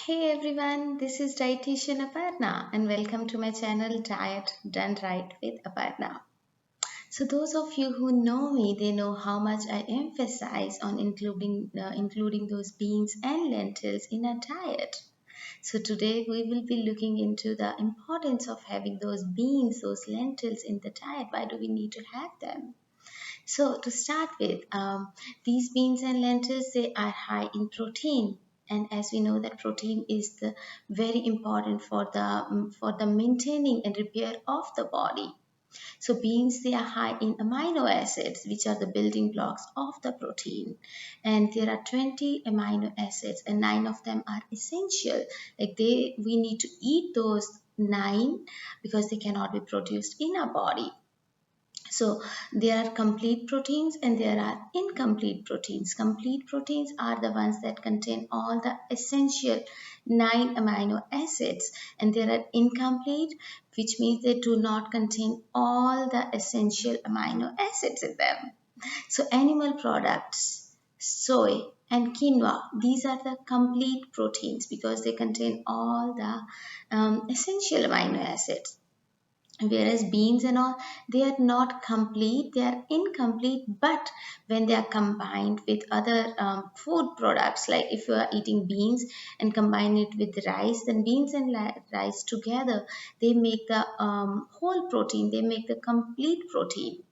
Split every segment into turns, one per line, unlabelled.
Hey everyone, this is Dietitian Aparna and welcome to my channel Diet Done Right with Aparna. So those of you who know me, they know how much I emphasize on including those beans and lentils in a diet. So today we will be looking into the importance of having those beans, those lentils in the diet. Why do we need to have them? So to start with, these beans and lentils, they are high in protein. And as we know that protein is the very important for the maintaining and repair of the body. So beans, they are high in amino acids, which are the building blocks of the protein. And there are 20 amino acids, and 9 of them are essential. We need to eat those 9 because they cannot be produced in our body. So there are complete proteins and there are incomplete proteins. Complete proteins are the ones that contain all the essential 9 amino acids, and there are incomplete, which means they do not contain all the essential amino acids in them. So animal products, soy and quinoa, these are the complete proteins because they contain all the essential amino acids. Whereas beans and all, they are not complete, they are incomplete, but when they are combined with other food products, like if you are eating beans and combine it with rice, then beans and rice together, they make the whole protein, they make the complete protein.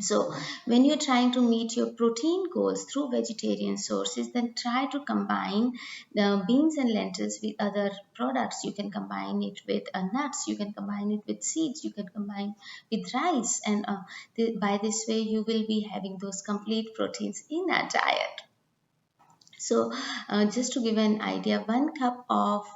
So when you're trying to meet your protein goals through vegetarian sources, then try to combine the beans and lentils with other products. You can combine it with nuts, you can combine it with seeds, you can combine with rice, and by this way you will be having those complete proteins in a diet. So just to give an idea, 1 cup of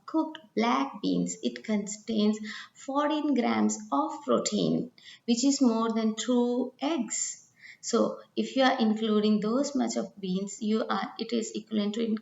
cooked black beans, it contains 14 grams of protein, which is more than 2 eggs. So if you are including those much of beans, it is equivalent to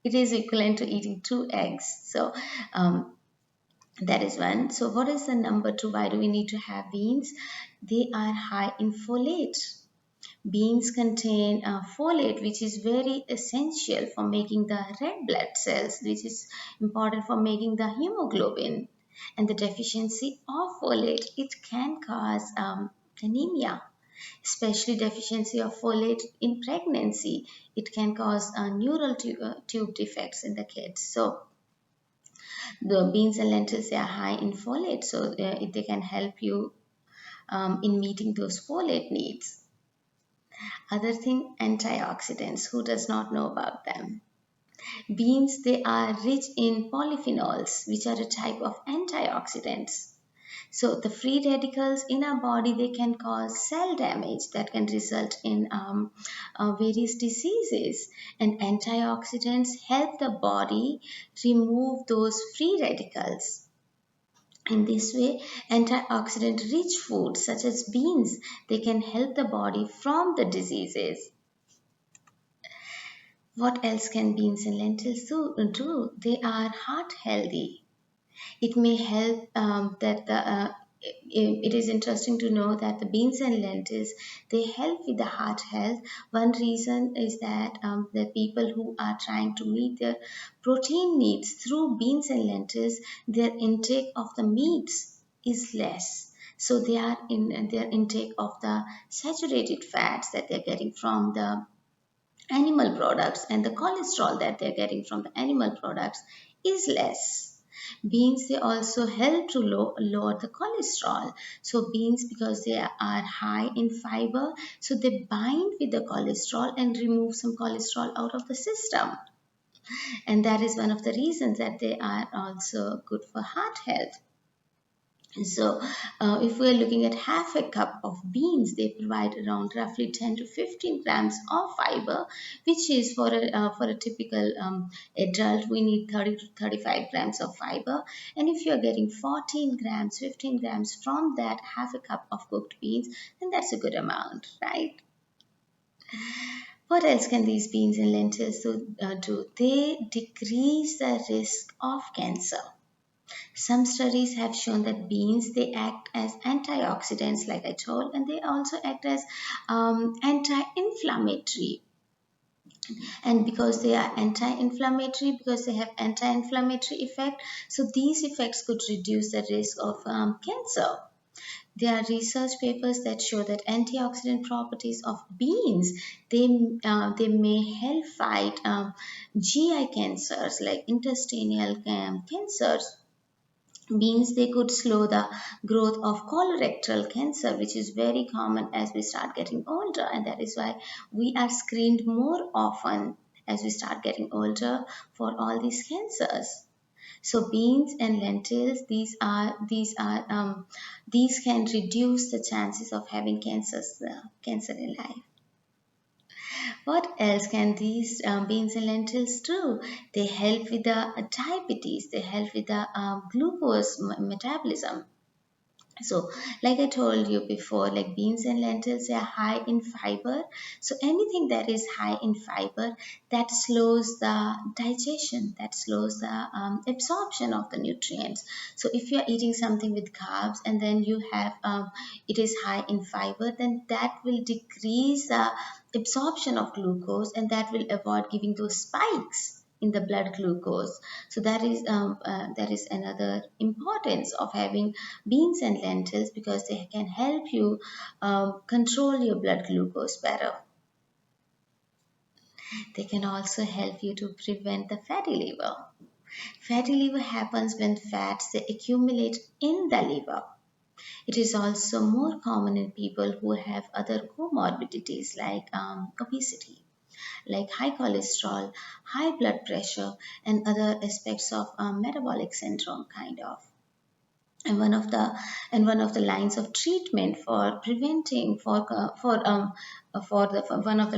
it is equivalent to eating 2 eggs. So that is one. So what is the number 2? Why do we need to have beans? They are high in folate. Beans contain folate, which is very essential for making the red blood cells, which is important for making the hemoglobin. And the deficiency of folate, it can cause anemia, especially deficiency of folate in pregnancy. It can cause neural tube defects in the kids. So the beans and lentils, they are high in folate, so they can help you in meeting those folate needs. Other thing, antioxidants. Who does not know about them? Beans, they are rich in polyphenols, which are a type of antioxidants. So the free radicals in our body, they can cause cell damage that can result in various diseases. And antioxidants help the body remove those free radicals. In this way, antioxidant-rich foods such as beans, they can help the body from the diseases. What else can beans and lentils do? They are heart healthy. It may help it is interesting to know that the beans and lentils, they help with the heart health. One reason is that the people who are trying to meet their protein needs through beans and lentils, their intake of the meats is less. So they are in their intake of the saturated fats that they're getting from the animal products, and the cholesterol that they're getting from the animal products is less. Beans, they also help to lower the cholesterol. So beans, because they are high in fiber, so they bind with the cholesterol and remove some cholesterol out of the system. And that is one of the reasons that they are also good for heart health. So if we are looking at half a cup of beans, they provide around roughly 10 to 15 grams of fiber, which is for a typical adult, we need 30 to 35 grams of fiber. And if you are getting 14 grams, 15 grams from that half a cup of cooked beans, then that's a good amount, right? What else can these beans and lentils do? They decrease the risk of cancer. Some studies have shown that beans, they act as antioxidants, like I told, and they also act as anti-inflammatory. And because they are anti-inflammatory, because they have anti-inflammatory effect, so these effects could reduce the risk of cancer. There are research papers that show that antioxidant properties of beans, they may help fight GI cancers like intestinal cancers. Beans, they could slow the growth of colorectal cancer, which is very common as we start getting older, and that is why we are screened more often as we start getting older for all these cancers. So beans and lentils, these can reduce the chances of having cancer in life. What else can these beans and lentils do? They help with the diabetes. They help with the glucose metabolism. So, like I told you before, like beans and lentils, they are high in fiber. So, anything that is high in fiber, that slows the digestion, that slows the absorption of the nutrients. So, if you are eating something with carbs and then you have it is high in fiber, then that will decrease the absorption of glucose, and that will avoid giving those spikes in the blood glucose. So that is another importance of having beans and lentils, because they can help you control your blood glucose better. They can also help you to prevent the fatty liver. Fatty liver happens when fats, they accumulate in the liver. It is also more common in people who have other comorbidities like obesity, like high cholesterol, high blood pressure, and other aspects of metabolic syndrome kind of. And one of the lines of treatment for preventing for the for one of the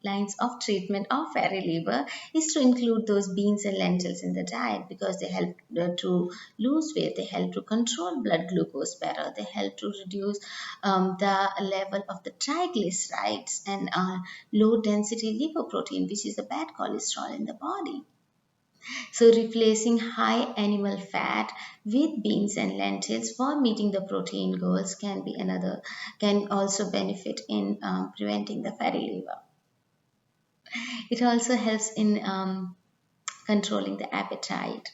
lines of treatment of fatty liver is to include those beans and lentils in the diet, because they help to lose weight, they help to control blood glucose better, they help to reduce the level of the triglycerides and low density lipoprotein, which is the bad cholesterol in the body. So replacing high animal fat with beans and lentils for meeting the protein goals can also benefit in preventing the fatty liver. It also helps in controlling the appetite.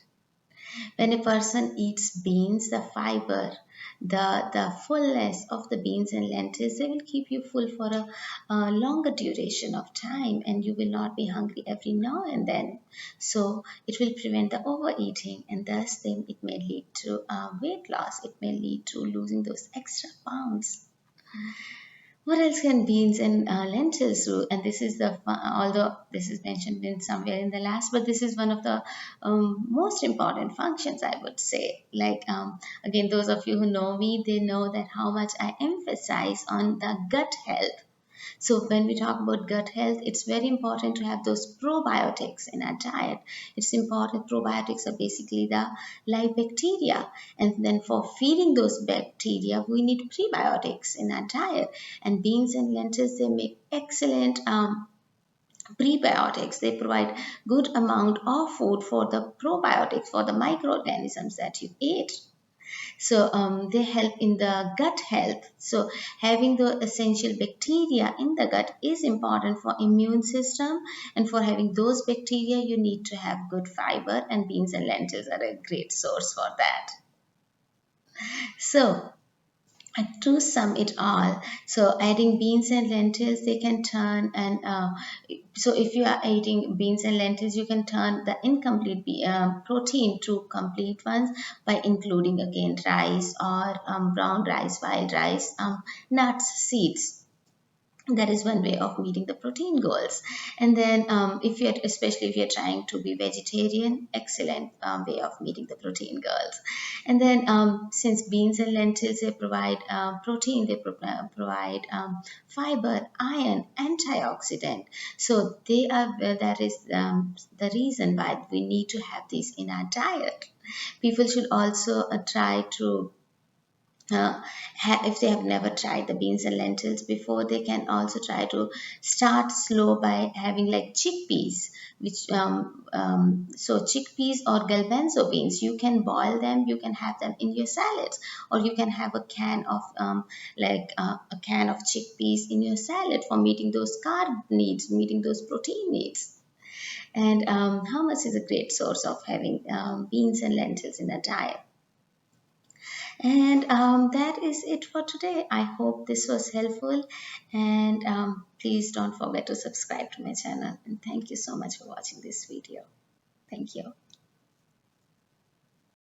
When a person eats beans, the fiber, the fullness of the beans and lentils, they will keep you full for a longer duration of time, and you will not be hungry every now and then. So it will prevent the overeating, and thus then it may lead to weight loss. It may lead to losing those extra pounds. What else can beans and lentils do? And this is although this is mentioned in somewhere in the last, but this is one of the most important functions, I would say. Like, again, those of you who know me, they know that how much I emphasize on the gut health. So when we talk about gut health, it's very important to have those probiotics in our diet. It's important. Probiotics are basically the live bacteria. And then for feeding those bacteria, we need prebiotics in our diet. And beans and lentils, they make excellent prebiotics. They provide good amount of food for the probiotics, for the microorganisms that you eat. So they help in the gut health. So having the essential bacteria in the gut is important for immune system, and for having those bacteria you need to have good fiber, and beans and lentils are a great source for that. So to sum it all, so adding beans and lentils, they can turn and so if you are eating beans and lentils, you can turn the incomplete protein to complete ones by including again rice or brown rice, wild rice, nuts, seeds. That is one way of meeting the protein goals. And then if you're especially if you're trying to be vegetarian, excellent way of meeting the protein goals. And then since beans and lentils, they provide protein, they provide fiber, iron, antioxidant. So they are that is the reason why we need to have these in our diet. People should also try to if they have never tried the beans and lentils before, they can also try to start slow by having like chickpeas, which so chickpeas or galbanzo beans, you can boil them, you can have them in your salads, or you can have a can of a can of chickpeas in your salad for meeting those carb needs, meeting those protein needs. And hummus is a great source of having beans and lentils in a diet. And that is it for today. I hope this was helpful. And please don't forget to subscribe to my channel. And thank you so much for watching this video. Thank you.